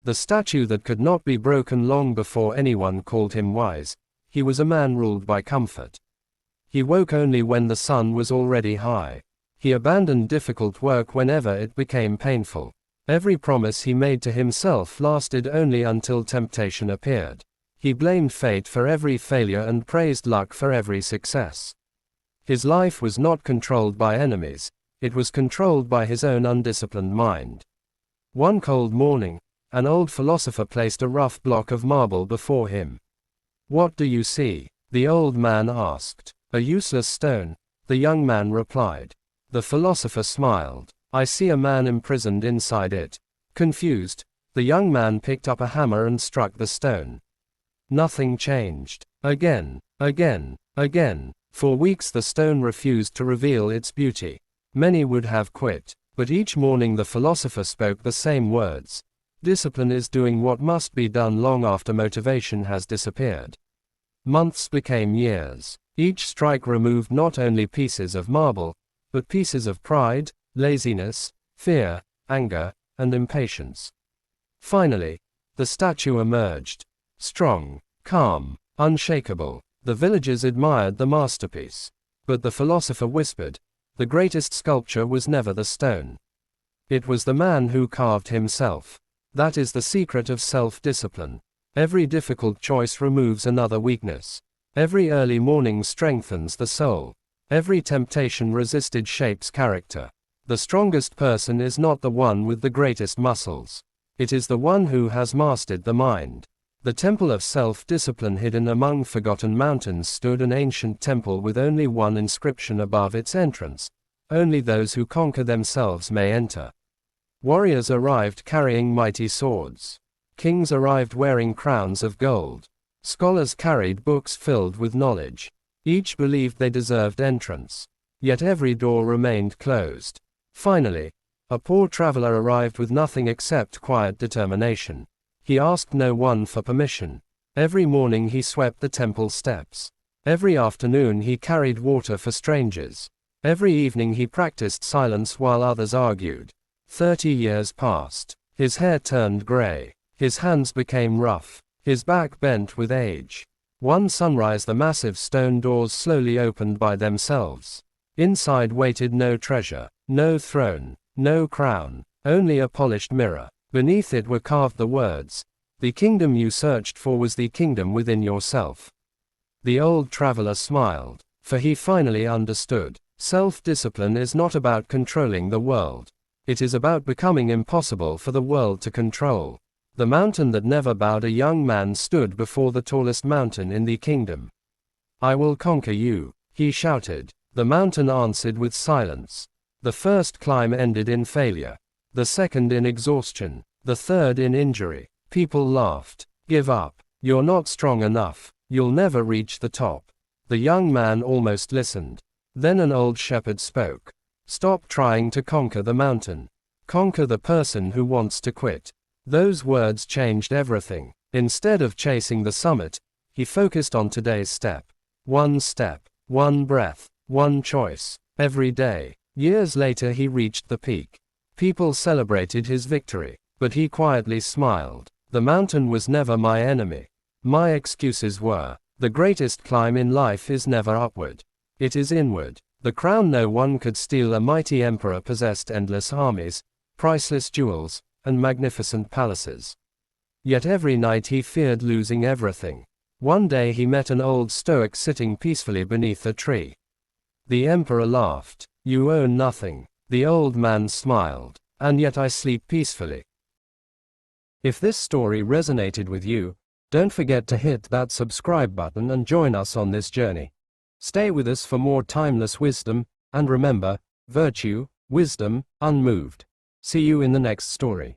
the statue that could not be broken long before anyone called him wise. He was a man ruled by comfort. He woke only when the sun was already high. He abandoned difficult work whenever it became painful. Every promise he made to himself lasted only until temptation appeared. He blamed fate for every failure and praised luck for every success. His life was not controlled by enemies, it was controlled by his own undisciplined mind. One cold morning, an old philosopher placed a rough block of marble before him. "What do you see?" the old man asked. "A useless stone," the young man replied. The philosopher smiled. "I see a man imprisoned inside it." Confused, the young man picked up a hammer and struck the stone. Nothing changed. Again. For weeks the stone refused to reveal its beauty. Many would have quit, but each morning the philosopher spoke the same words. Discipline is doing what must be done long after motivation has disappeared. Months became years. Each strike removed not only pieces of marble, but pieces of pride, laziness, fear, anger, and impatience. Finally, the statue emerged. Strong, calm, unshakable. The villagers admired the masterpiece. But the philosopher whispered, the greatest sculpture was never the stone. It was the man who carved himself. That is the secret of self-discipline. Every difficult choice removes another weakness. Every early morning strengthens the soul. Every temptation resisted shapes character. The strongest person is not the one with the greatest muscles. It is the one who has mastered the mind. The temple of self-discipline hidden among forgotten mountains stood an ancient temple with only one inscription above its entrance. Only those who conquer themselves may enter. Warriors arrived carrying mighty swords. Kings arrived wearing crowns of gold. Scholars carried books filled with knowledge. Each believed they deserved entrance. Yet every door remained closed. Finally, a poor traveler arrived with nothing except quiet determination. He asked no one for permission. Every morning he swept the temple steps. Every afternoon he carried water for strangers. Every evening he practiced silence while others argued. 30 years passed. His hair turned gray. His hands became rough. His back bent with age. One sunrise the massive stone doors slowly opened by themselves. Inside waited no treasure, no throne, no crown, only a polished mirror. Beneath it were carved the words, "The kingdom you searched for was the kingdom within yourself." The old traveler smiled, for he finally understood. Self-discipline is not about controlling the world. It is about becoming impossible for the world to control. The mountain that never bowed. A young man stood before the tallest mountain in the kingdom. "I will conquer you," he shouted. The mountain answered with silence. The first climb ended in failure. The second in exhaustion. The third in injury. People laughed. "Give up. You're not strong enough. You'll never reach the top." The young man almost listened. Then an old shepherd spoke. "Stop trying to conquer the mountain. Conquer the person who wants to quit." Those words changed everything. Instead of chasing the summit, he focused on today's step. One step, one breath, one choice. Every day. Years later he reached the peak. People celebrated his victory, but he quietly smiled. The mountain was never my enemy. My excuses were, the greatest climb in life is never upward. It is inward. The crown no one could steal. A mighty emperor possessed endless armies, priceless jewels, and magnificent palaces. Yet every night he feared losing everything. One day he met an old stoic sitting peacefully beneath a tree. The emperor laughed. "You own nothing." The old man smiled. "And yet I sleep peacefully." If this story resonated with you, don't forget to hit that subscribe button and join us on this journey. Stay with us for more timeless wisdom, and remember, virtue, wisdom, unmoved. See you in the next story.